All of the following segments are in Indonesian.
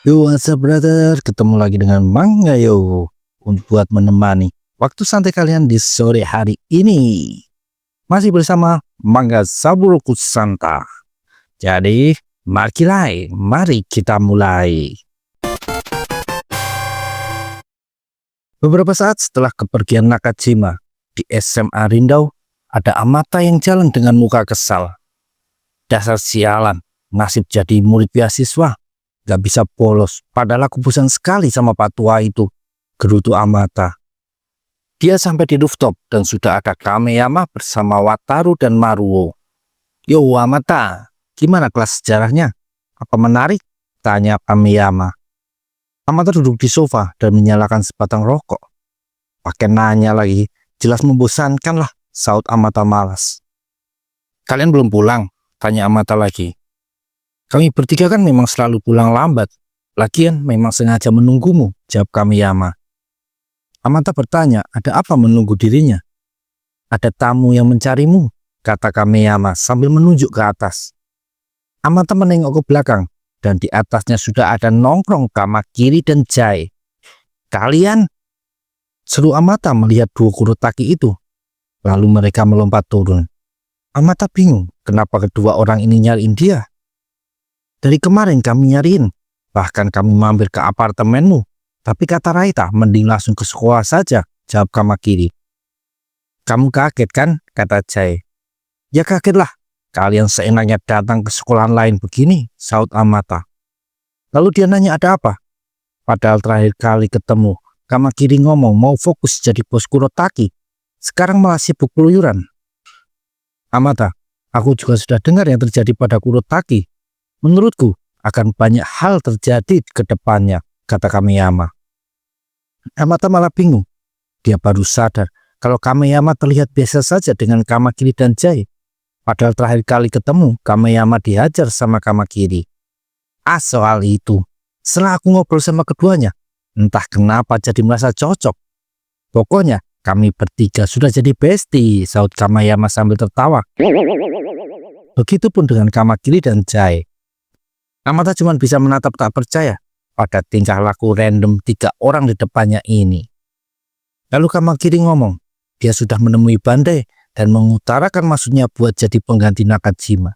Yo, what's up brother? Ketemu lagi dengan Mangga yo buat menemani waktu santai kalian di sore hari ini. Masih bersama Mangga Saburoku Santa. Jadi, mari kita mulai. Beberapa saat setelah kepergian Nakajima di SMA Rindau, ada Amata yang jalan dengan muka kesal. Dasar sialan, nasib jadi murid beasiswa. Gak bisa bolos, padahal aku bosan sekali sama Pak Tua itu, gerutu Amata. Dia sampai di rooftop dan sudah ada Kameyama bersama Wataru dan Maruo. Yo Amata, gimana kelas sejarahnya? Apa menarik? Tanya Kameyama. Amata duduk di sofa dan menyalakan sebatang rokok. Pakai nanya lagi, jelas membosankan lah, saut Amata malas. Kalian belum pulang? Tanya Amata lagi. Kami bertiga kan memang selalu pulang lambat. Lagian memang sengaja menunggumu, jawab Kameyama. Amata bertanya, ada apa menunggu dirinya? Ada tamu yang mencarimu, kata Kameyama sambil menunjuk ke atas. Amata menengok ke belakang, dan di atasnya sudah ada nongkrong Kamakiri dan Jai. Kalian? Seru Amata melihat dua Kurotaki itu. Lalu mereka melompat turun. Amata bingung, kenapa kedua orang ini nyariin dia? Dari kemarin kami nyariin, bahkan kami mampir ke apartemenmu. Tapi kata Raita, mending langsung ke sekolah saja, jawab Kamakiri. Kamu kaget kan, kata Jai. Ya kagetlah, kalian seenaknya datang ke sekolahan lain begini, saut Amata. Lalu dia nanya ada apa? Padahal terakhir kali ketemu, Kamakiri ngomong mau fokus jadi bos Kurotaki. Sekarang malah sibuk keluyuran. Amata, aku juga sudah dengar yang terjadi pada Kurotaki. Menurutku, akan banyak hal terjadi ke depannya, kata Kameyama. Amata malah bingung. Dia baru sadar kalau Kameyama terlihat biasa saja dengan Kamakiri dan Jai. Padahal terakhir kali ketemu, Kameyama dihajar sama Kamakiri. Soal itu, setelah aku ngobrol sama keduanya, entah kenapa jadi merasa cocok. Pokoknya, kami bertiga sudah jadi bestie, saut Kameyama sambil tertawa. Begitupun dengan Kamakiri dan Jai. Amata cuma bisa menatap tak percaya pada tingkah laku random tiga orang di depannya ini. Lalu Kamakiri ngomong, dia sudah menemui Bandai dan mengutarakan maksudnya buat jadi pengganti Nakajima.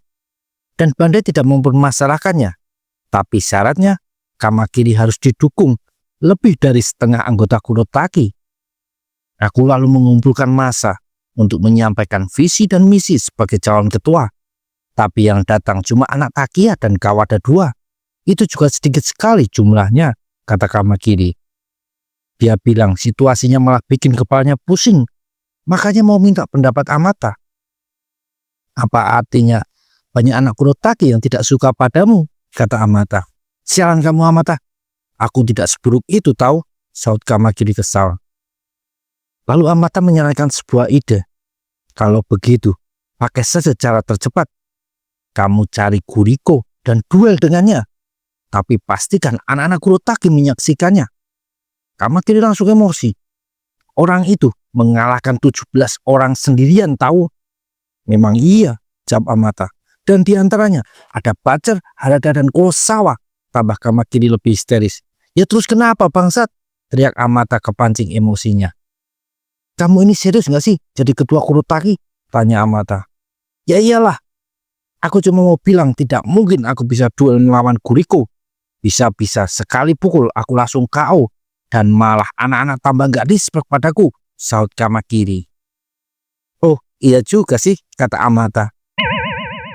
Dan Bandai tidak mempermasalahkannya, tapi syaratnya Kamakiri harus didukung lebih dari setengah anggota Kurotaki. Aku lalu mengumpulkan massa untuk menyampaikan visi dan misi sebagai calon ketua. Tapi yang datang cuma anak Takia dan Kawada 2. Itu juga sedikit sekali jumlahnya, kata Kamakiri. Dia bilang situasinya malah bikin kepalanya pusing. Makanya mau minta pendapat Amata. Apa artinya banyak anak Kurotaki yang tidak suka padamu, kata Amata. Sialan kamu Amata. Aku tidak seburuk itu tahu, saut Kamakiri kesal. Lalu Amata menyarankan sebuah ide. Kalau begitu, pakai saja cara tercepat. Kamu cari Kuriko dan duel dengannya. Tapi pastikan anak-anak Kurotaki menyaksikannya. Kamakiri langsung emosi. Orang itu mengalahkan 17 orang sendirian tahu. Memang iya, jawab Amata. Dan diantaranya ada Bacer, Harada dan Kurosawa. Tambah Kamakiri lebih histeris. Ya terus kenapa bangsat? Teriak Amata kepancing emosinya. Kamu ini serius gak sih jadi ketua Kurotaki? Tanya Amata. Ya iyalah. Aku cuma mau bilang tidak mungkin aku bisa duel melawan Kuriko. Bisa-bisa sekali pukul aku langsung KO. Dan malah anak-anak tambah gak respect padaku, saut Kamakiri. Oh iya juga sih, kata Amata.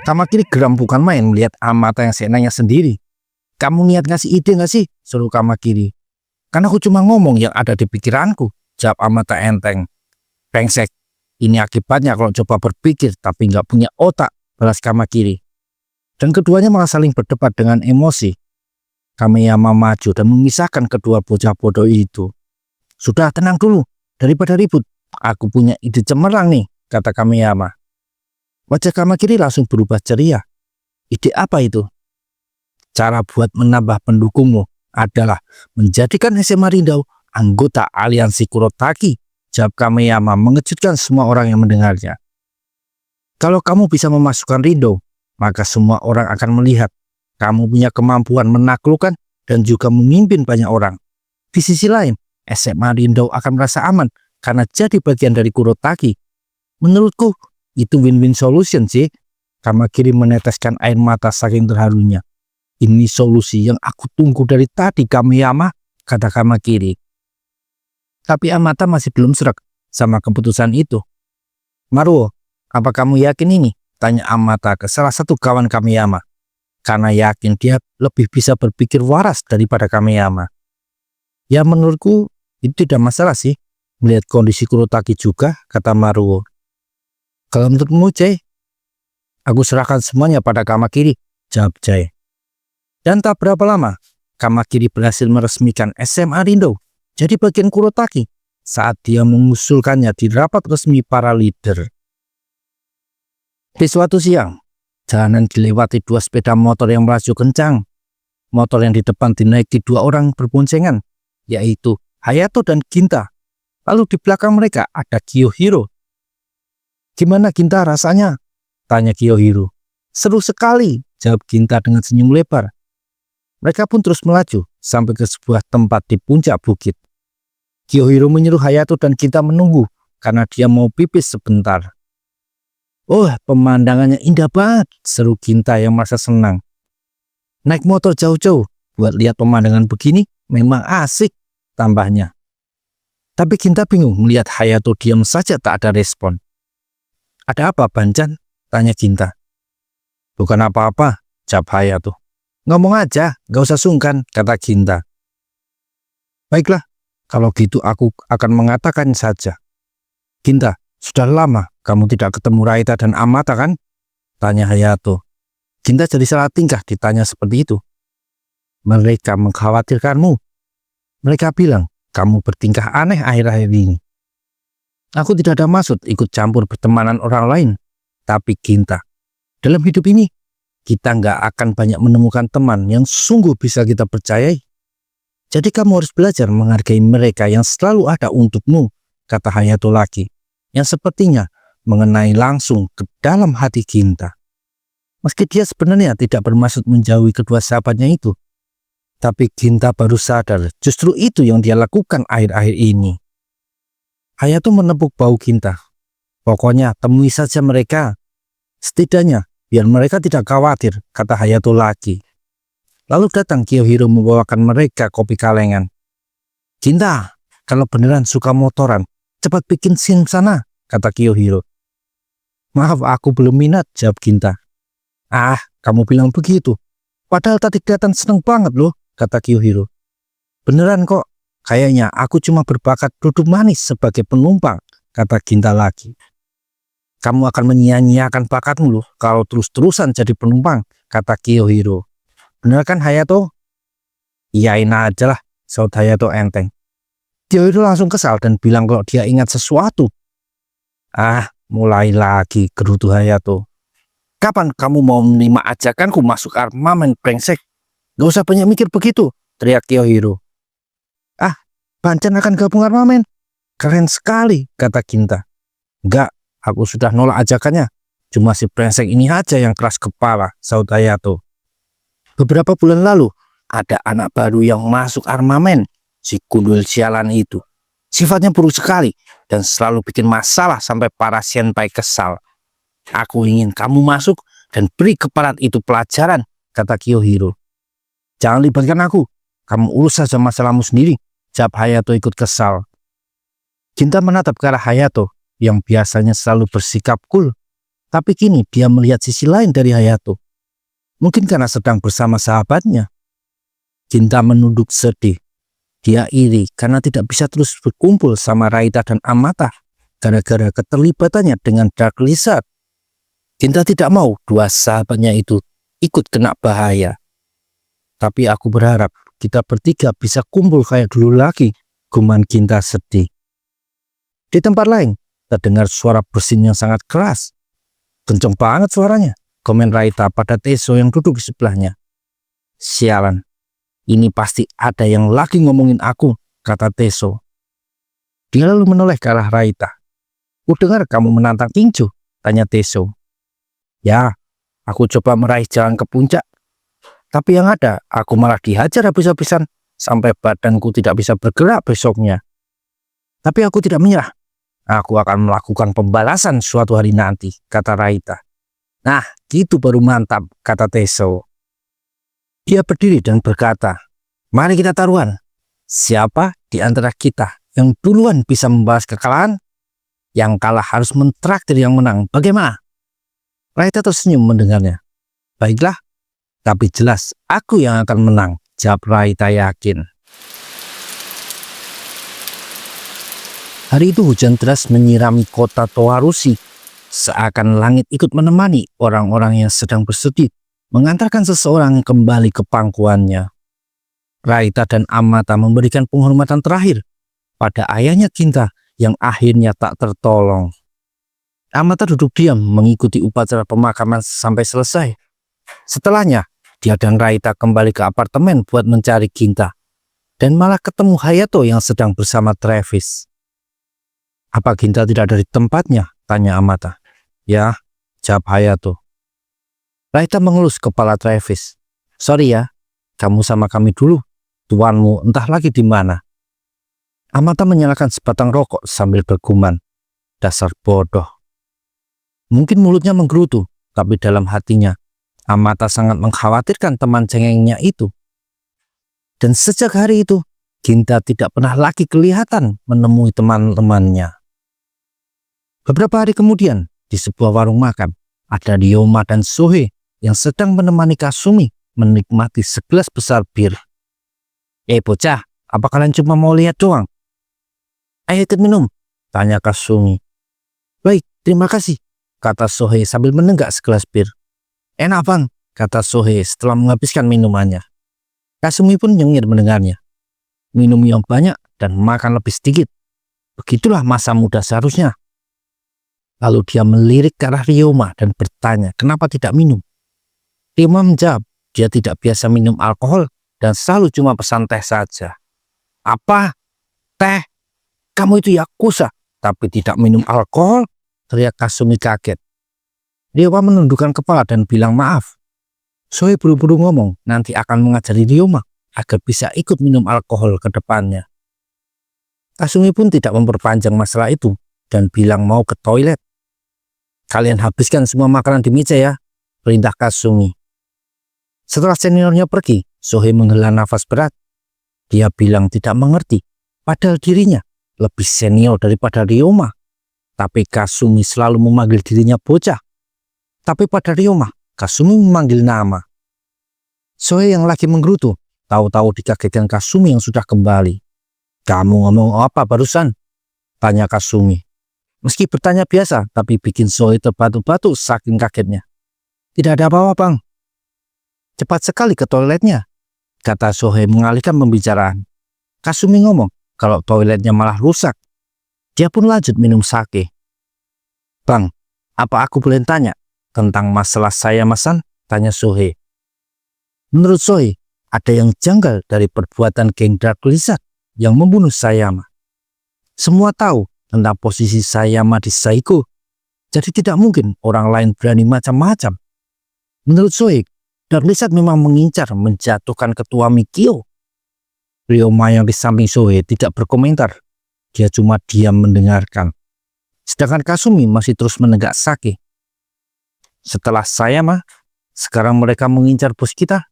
Kamakiri geram bukan main melihat Amata yang seenaknya sendiri. Kamu niat ngasih ide gak sih? Seru Kamakiri. Kan aku cuma ngomong yang ada di pikiranku, jawab Amata enteng. Pengsek, ini akibatnya kalau coba berpikir tapi gak punya otak, balas Kamakiri. Dan keduanya malah saling berdebat dengan emosi. Kameyama maju dan memisahkan kedua bocah bodoh itu. Sudah tenang dulu, daripada ribut. Aku punya ide cemerlang nih, kata Kameyama. Wajah Kamakiri langsung berubah ceria. Ide apa itu? Cara buat menambah pendukungmu adalah menjadikan SMA Rindau anggota aliansi Kurotaki, jawab Kameyama mengejutkan semua orang yang mendengarnya. Kalau kamu bisa memasukkan Rindau, maka semua orang akan melihat kamu punya kemampuan menaklukkan dan juga memimpin banyak orang. Di sisi lain, SMA Rindau akan merasa aman karena jadi bagian dari Kurotaki. Menurutku, itu win-win solution sih. Kamakiri meneteskan air mata saking terharunya. Ini solusi yang aku tunggu dari tadi, Kameyama, kata Kamakiri. Tapi Amata masih belum serak sama keputusan itu. Maruo, apa kamu yakin ini? Tanya Amata ke salah satu kawan Kameyama. Karena yakin dia lebih bisa berpikir waras daripada Kameyama. Ya menurutku itu tidak masalah sih. Melihat kondisi Kurotaki juga, kata Maruo. Kalau menurutmu, Jay? Aku serahkan semuanya pada Kamakiri, jawab Jay. Dan tak berapa lama, Kamakiri berhasil meresmikan SMA Rindau jadi bagian Kurotaki saat dia mengusulkannya di rapat resmi para leader. Di suatu siang, jalanan dilewati dua sepeda motor yang melaju kencang. Motor yang di depan dinaiki dua orang berboncengan, yaitu Hayato dan Ginta. Lalu di belakang mereka ada Kiyohiro. Gimana Ginta rasanya? Tanya Kiyohiro. Seru sekali, jawab Ginta dengan senyum lebar. Mereka pun terus melaju sampai ke sebuah tempat di puncak bukit. Kiyohiro menyuruh Hayato dan Ginta menunggu karena dia mau pipis sebentar. Oh, pemandangannya indah banget, seru Ginta yang merasa senang. Naik motor jauh-jauh buat lihat pemandangan begini memang asik, tambahnya. Tapi Ginta bingung melihat Hayato diam saja tak ada respon. Ada apa, Banjan? Tanya Ginta. Bukan apa-apa, jawab Hayato. Ngomong aja, gak usah sungkan, kata Ginta. Baiklah, kalau gitu aku akan mengatakan saja. Ginta, sudah lama kamu tidak ketemu Raita dan Amata kan? Tanya Hayato. Ginta jadi salah tingkah ditanya seperti itu. Mereka mengkhawatirkanmu. Mereka bilang kamu bertingkah aneh akhir-akhir ini. Aku tidak ada maksud ikut campur pertemanan orang lain. Tapi Ginta, dalam hidup ini kita nggak akan banyak menemukan teman yang sungguh bisa kita percayai. Jadi kamu harus belajar menghargai mereka yang selalu ada untukmu, kata Hayato lagi, yang sepertinya mengenai langsung ke dalam hati Ginta. Meski dia sebenarnya tidak bermaksud menjauhi kedua sahabatnya itu, tapi Ginta baru sadar justru itu yang dia lakukan akhir-akhir ini. Hayato menepuk bahu Ginta. Pokoknya temui saja mereka. Setidaknya biar mereka tidak khawatir, kata Hayato lagi. Lalu datang Kiyohiro membawakan mereka kopi kalengan. Ginta, kalau beneran suka motoran, cepat bikin SIM sana, kata Kiyohiro. Maaf, aku belum minat, jawab Ginta. Ah, kamu bilang begitu. Padahal tadi kelihatan seneng banget loh, kata Kiyohiro. Beneran kok, kayaknya aku cuma berbakat duduk manis sebagai penumpang, kata Ginta lagi. Kamu akan menyia-nyiakan bakatmu loh kalau terus-terusan jadi penumpang, kata Kiyohiro. Bener kan Hayato? Iyain aja lah, saut Hayato enteng. Kiyohiro langsung kesal dan bilang kalau dia ingat sesuatu. Ah, mulai lagi, gerutu Hayato. Kapan kamu mau menerima ajakanku masuk armamen brengsek? Gak usah banyak mikir begitu, teriak Kiyohiro. Ah, Bancan akan gabung armamen? Keren sekali, kata Ginta. Enggak, aku sudah nolak ajakannya. Cuma si brengsek ini aja yang keras kepala, saut Hayato. Beberapa bulan lalu, ada anak baru yang masuk armamen, si gundul sialan itu. Sifatnya buruk sekali dan selalu bikin masalah sampai para senpai kesal. Aku ingin kamu masuk dan beri keparat itu pelajaran, kata Kiyohiro. Jangan libatkan aku, kamu urus saja masalahmu sendiri, jawab Hayato ikut kesal. Ginta menatap ke arah Hayato yang biasanya selalu bersikap cool, tapi kini dia melihat sisi lain dari Hayato. Mungkin karena sedang bersama sahabatnya. Ginta menunduk sedih. Dia iri karena tidak bisa terus berkumpul sama Raita dan Amata gara-gara keterlibatannya dengan Dark Lizard. Ginta tidak mau dua sahabatnya itu ikut kena bahaya. Tapi aku berharap kita bertiga bisa kumpul kayak dulu lagi, gumam Ginta sedih. Di tempat lain, terdengar suara bersin yang sangat keras. Kenceng banget suaranya, komen Raita pada Teso yang duduk di sebelahnya. Sialan, ini pasti ada yang lagi ngomongin aku, kata Teso. Dia lalu menoleh ke arah Raita. Kudengar kamu menantang tinju, tanya Teso. Ya, aku coba meraih jalan ke puncak. Tapi yang ada, aku malah dihajar habis-habisan sampai badanku tidak bisa bergerak besoknya. Tapi aku tidak menyerah. Aku akan melakukan pembalasan suatu hari nanti, kata Raita. Nah, gitu baru mantap, kata Teso. Dia berdiri dan berkata, mari kita taruhan. Siapa di antara kita yang duluan bisa membalas kekalahan? Yang kalah harus mentraktir yang menang. Bagaimana? Raita tersenyum mendengarnya. Baiklah, tapi jelas aku yang akan menang, jawab Raita yakin. Hari itu hujan deras menyirami kota Towarushi. Seakan langit ikut menemani orang-orang yang sedang bersedih mengantarkan seseorang kembali ke pangkuannya. Raita dan Amata memberikan penghormatan terakhir pada ayahnya Kinta yang akhirnya tak tertolong. Amata duduk diam mengikuti upacara pemakaman sampai selesai. Setelahnya, dia dan Raita kembali ke apartemen buat mencari Kinta dan malah ketemu Hayato yang sedang bersama Travis. Apa Kinta tidak ada di tempatnya? Tanya Amata. Ya, jawab Hayato. Raita mengelus kepala Travis. Sorry ya, kamu sama kami dulu. Tuanmu entah lagi di mana. Amata menyalakan sebatang rokok sambil bergumam. Dasar bodoh. Mungkin mulutnya menggerutu, tapi dalam hatinya Amata sangat mengkhawatirkan teman cengengnya itu. Dan sejak hari itu, Kinta tidak pernah lagi kelihatan menemui teman-temannya. Beberapa hari kemudian, di sebuah warung makan, ada Ryoma dan Sohei yang sedang menemani Kasumi menikmati segelas besar bir. Bocah, apa kalian cuma mau lihat doang? Ayo ikut minum, tanya Kasumi. Baik, terima kasih, kata Sohei sambil menenggak segelas bir. Enak bang, kata Sohei setelah menghabiskan minumannya. Kasumi pun nyengir mendengarnya. Minum yang banyak dan makan lebih sedikit. Begitulah masa muda seharusnya. Lalu dia melirik ke arah Ryoma dan bertanya kenapa tidak minum. Ryoma menjawab dia tidak biasa minum alkohol dan selalu cuma pesan teh saja. Apa? Teh? Kamu itu yakuza, tapi tidak minum alkohol? Teriak Kasumi kaget. Ryoma menundukkan kepala dan bilang maaf. Sohei buru-buru ngomong nanti akan mengajari Ryoma agar bisa ikut minum alkohol ke depannya. Kasumi pun tidak memperpanjang masalah itu dan bilang mau ke toilet. Kalian habiskan semua makanan di meja ya, perintah Kasumi. Setelah seniornya pergi, Sohei menghela nafas berat. Dia bilang tidak mengerti, padahal dirinya lebih senior daripada Ryoma. Tapi Kasumi selalu memanggil dirinya bocah. Tapi pada Ryoma, Kasumi memanggil nama. Sohei yang lagi menggerutu, tahu-tahu dikagetkan Kasumi yang sudah kembali. Kamu ngomong apa barusan? Tanya Kasumi. Meski bertanya biasa, tapi bikin Sohei terbatu-batu saking kagetnya. Tidak ada apa-apa bang. Cepat sekali ke toiletnya, kata Sohei mengalihkan pembicaraan. Kasumi ngomong kalau toiletnya malah rusak. Dia pun lanjut minum sake. Bang, apa aku boleh tanya tentang masalah Sayama-san? Tanya Sohei. Menurut Sohei, ada yang janggal dari perbuatan geng Dark Lizard yang membunuh Sayama. Semua tahu tentang posisi Sayama di Saiko, jadi tidak mungkin orang lain berani macam-macam. Menurut Sohei, Dark Lizard memang mengincar menjatuhkan ketua Mikio. Ryoma yang di samping Sohei tidak berkomentar, dia cuma diam mendengarkan. Sedangkan Kasumi masih terus menenggak sake. Setelah Sayama, sekarang mereka mengincar bos kita.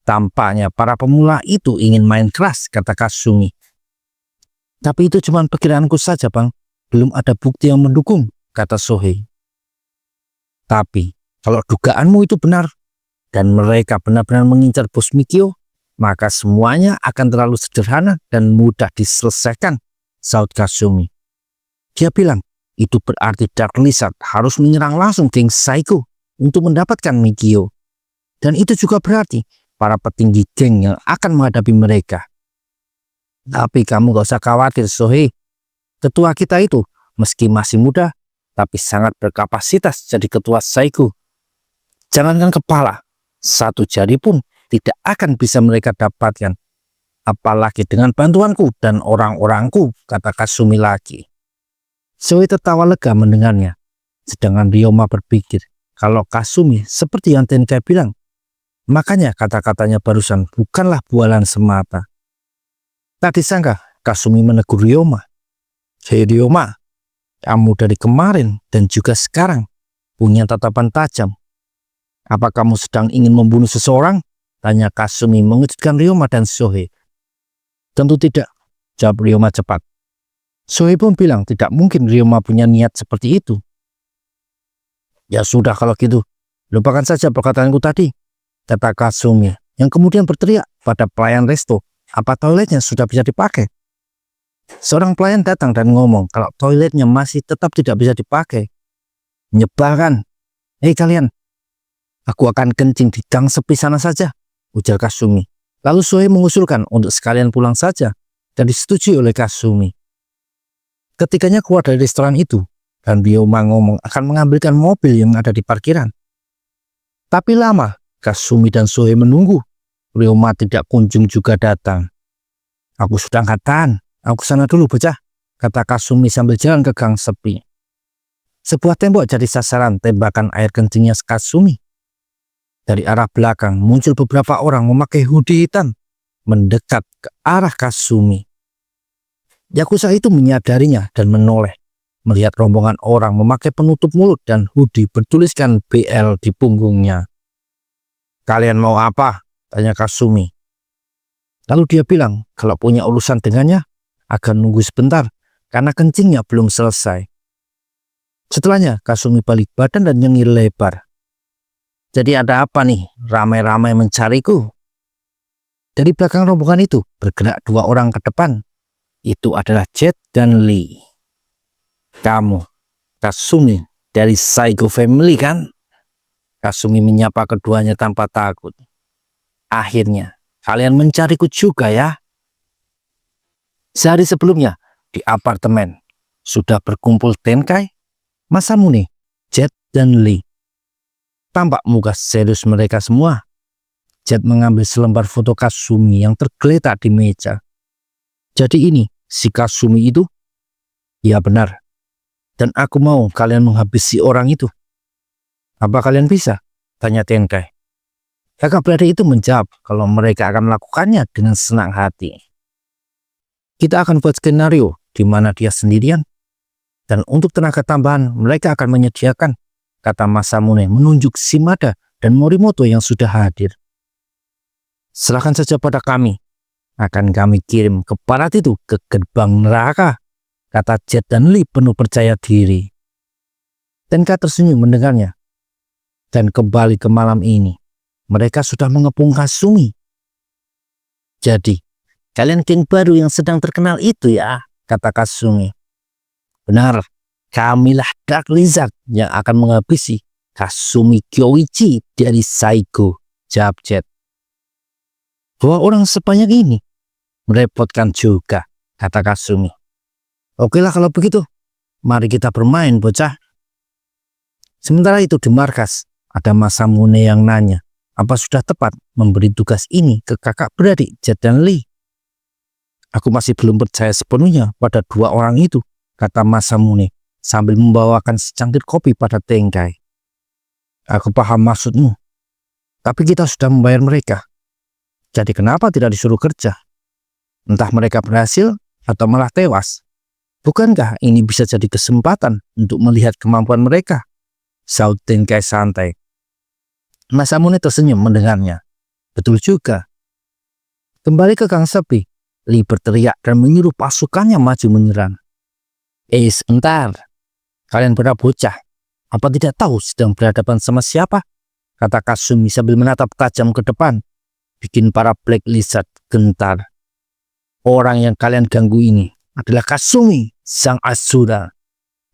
Tampaknya para pemula itu ingin main keras, kata Kasumi. Tapi itu cuma perkiraanku saja bang, belum ada bukti yang mendukung, kata Sohei. Tapi kalau dugaanmu itu benar, dan mereka benar-benar mengincar bos Mikio, maka semuanya akan terlalu sederhana dan mudah diselesaikan, saut Kasumi. Dia bilang, itu berarti Dark Lizard harus menyerang langsung geng Saiko untuk mendapatkan Mikio. Dan itu juga berarti para petinggi geng yang akan menghadapi mereka. Tapi kamu gak usah khawatir Sohei. Ketua kita itu meski masih muda, tapi sangat berkapasitas jadi ketua Saiko. Jangankan kepala, satu jari pun tidak akan bisa mereka dapatkan. Apalagi dengan bantuanku dan orang-orangku, kata Kasumi lagi. Sohei tertawa lega mendengarnya. Sedangkan Ryoma berpikir kalau Kasumi seperti yang Tenkai bilang, Makanya kata-katanya barusan bukanlah bualan semata. Tak disangka Kasumi menegur Ryoma. "Hei Ryoma, kamu dari kemarin dan juga sekarang punya tatapan tajam. Apa kamu sedang ingin membunuh seseorang?" tanya Kasumi mengejutkan Ryoma dan Shohei. "Tentu tidak," jawab Ryoma cepat. Shohei pun bilang tidak mungkin Ryoma punya niat seperti itu. "Ya sudah kalau gitu, lupakan saja perkataanku tadi," kata Kasumi, yang kemudian berteriak pada pelayan resto, "Apa toiletnya sudah bisa dipakai?" Seorang pelayan datang dan ngomong kalau toiletnya masih tetap tidak bisa dipakai. "Menyebalkan. Hei kalian, aku akan kencing di gang sepi sana saja," ujar Kasumi. Lalu Shohei mengusulkan untuk sekalian pulang saja dan disetujui oleh Kasumi. Ketiganya keluar dari restoran itu dan Ryoma ngomong akan mengambilkan mobil yang ada di parkiran. Tapi lama Kasumi dan Shohei menunggu. Ryoma tidak kunjung juga datang. "Aku sudah angkat tahan. Aku sana dulu bocah," kata Kasumi sambil jalan ke gang sepi. Sebuah tembok jadi sasaran tembakan air kencingnya Kasumi. Dari arah belakang muncul beberapa orang memakai hoodie hitam mendekat ke arah Kasumi. Yakuza itu menyadarinya dan menoleh melihat rombongan orang memakai penutup mulut dan hoodie bertuliskan BL di punggungnya. "Kalian mau apa?" tanya Kasumi. Lalu dia bilang kalau punya urusan dengannya akan nunggu sebentar karena kencingnya belum selesai. Setelahnya Kasumi balik badan dan nyengir lebar. "Jadi ada apa nih? Ramai-ramai mencariku." Dari belakang rombongan itu bergerak dua orang ke depan. Itu adalah Jet dan Lee. "Kamu Kasumi dari Saigo Family kan?" Kasumi menyapa keduanya tanpa takut. "Akhirnya kalian mencariku juga ya?" Sehari sebelumnya di apartemen sudah berkumpul Tenkai, Masamune, Jet, dan Lee. Tampak muka serius mereka semua. Jet mengambil selembar foto Kasumi yang tergeletak di meja. "Jadi ini si Kasumi itu?" "Ya benar. Dan aku mau kalian menghabisi orang itu." "Apa kalian bisa?" tanya Tenkai. Kakak beradik itu menjawab kalau mereka akan melakukannya dengan senang hati. "Kita akan buat skenario di mana dia sendirian. Dan untuk tenaga tambahan mereka akan menyediakan," kata Masamune menunjuk Shimada dan Morimoto yang sudah hadir. "Serahkan saja pada kami. Akan kami kirim ke barat itu ke gerbang neraka," kata Jet dan Lee penuh percaya diri. Tenka tersenyum mendengarnya. Dan kembali ke malam ini, mereka sudah mengepung Kasumi. "Jadi, kalian geng baru yang sedang terkenal itu ya?" kata Kasumi. "Benar, kamilah Dark Lizard yang akan menghabisi Kasumi Kyoichi dari Saigo," jawab Jet. "Dua orang sebanyak ini merepotkan juga," kata Kasumi. "Okelah kalau begitu, mari kita bermain bocah." Sementara itu di markas, ada Masamune yang nanya apa sudah tepat memberi tugas ini ke kakak beradik Jet dan Lee. "Aku masih belum percaya sepenuhnya pada dua orang itu," kata Masamune sambil membawakan secangkir kopi pada Tenkai. "Aku paham maksudmu, tapi kita sudah membayar mereka. Jadi kenapa tidak disuruh kerja? Entah mereka berhasil atau malah tewas. Bukankah ini bisa jadi kesempatan untuk melihat kemampuan mereka?" saut Tenkai santai. Masamune tersenyum mendengarnya. Betul juga. Kembali ke gang sepi, Lee berteriak dan menyuruh pasukannya maju menyerang. Sebentar. Kalian para bocah, apa tidak tahu sedang berhadapan sama siapa?" kata Kasumi sambil menatap tajam ke depan, bikin para Black Lizard gentar. "Orang yang kalian ganggu ini adalah Kasumi, sang Asura,"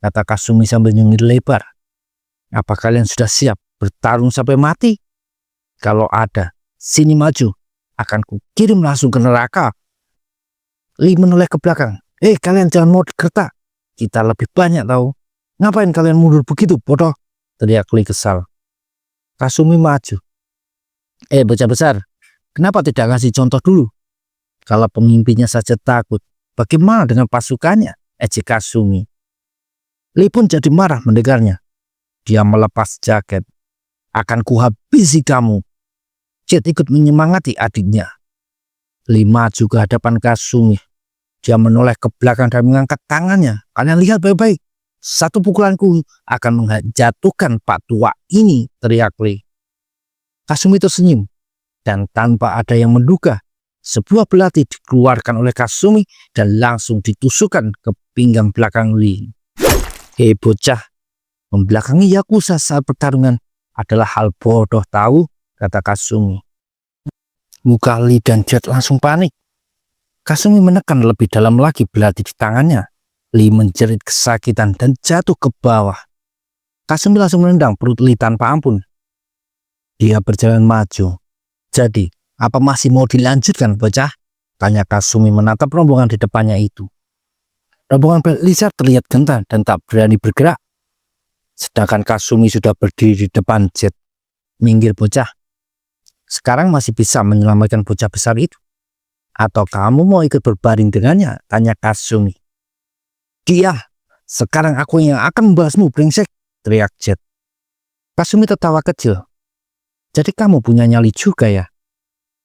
kata Kasumi sambil nyengir lebar. "Apa kalian sudah siap bertarung sampai mati? Kalau ada, sini maju, akan kukirim langsung ke neraka." Lee menoleh ke belakang. Kalian jangan mau gertak. Kita lebih banyak tahu. Ngapain kalian mundur begitu, bodoh?" teriak Lee kesal. Kasumi maju. Bocah besar, kenapa tidak ngasih contoh dulu? Kalau pemimpinnya saja takut, bagaimana dengan pasukannya?" ejek Kasumi. Lee pun jadi marah mendengarnya. Dia melepas jaket. "Akan kuhabisi kamu." Jet ikut menyemangati adiknya. Lee maju ke hadapan Kasumi. Dia menoleh ke belakang dan mengangkat tangannya. Kalian lihat baik-baik. Satu pukulanku akan menjatuhkan Pak tua ini, teriak Lee. Kasumi tersenyum. Dan tanpa ada yang menduga, sebuah belati dikeluarkan oleh Kasumi dan langsung ditusukkan ke pinggang belakang Lee. Hei bocah, membelakangi Yakuza saat pertarungan adalah hal bodoh tahu, kata Kasumi. Muka Lee dan Jet langsung panik. Kasumi menekan lebih dalam lagi belati di tangannya. Lee menjerit kesakitan dan jatuh ke bawah. Kasumi langsung menendang perut Lee tanpa ampun. Dia berjalan maju. Jadi, apa masih mau dilanjutkan, bocah? Tanya Kasumi menatap rombongan di depannya itu. Rombongan Black Lizard terlihat gentar dan tak berani bergerak. Sedangkan Kasumi sudah berdiri di depan Jet. Minggir bocah. Sekarang masih bisa menyelamatkan bocah besar itu. Atau kamu mau ikut berbaring dengannya? Tanya Kasumi. Dia, sekarang aku yang akan membahasmu, brengsek, teriak Jet. Kasumi tertawa kecil. Jadi kamu punya nyali juga ya?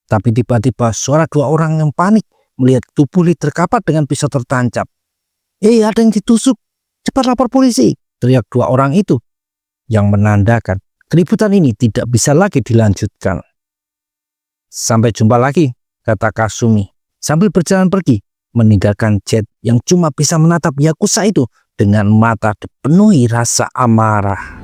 Tapi tiba-tiba suara dua orang yang panik melihat tubuh Lee terkapar dengan pisau tertancap. Ada yang ditusuk, cepat lapor polisi, teriak dua orang itu. Yang menandakan keributan ini tidak bisa lagi dilanjutkan. Sampai jumpa lagi, kata Kasumi sambil berjalan pergi, meninggalkan Jet yang cuma bisa menatap Yakuza itu dengan mata dipenuhi rasa amarah.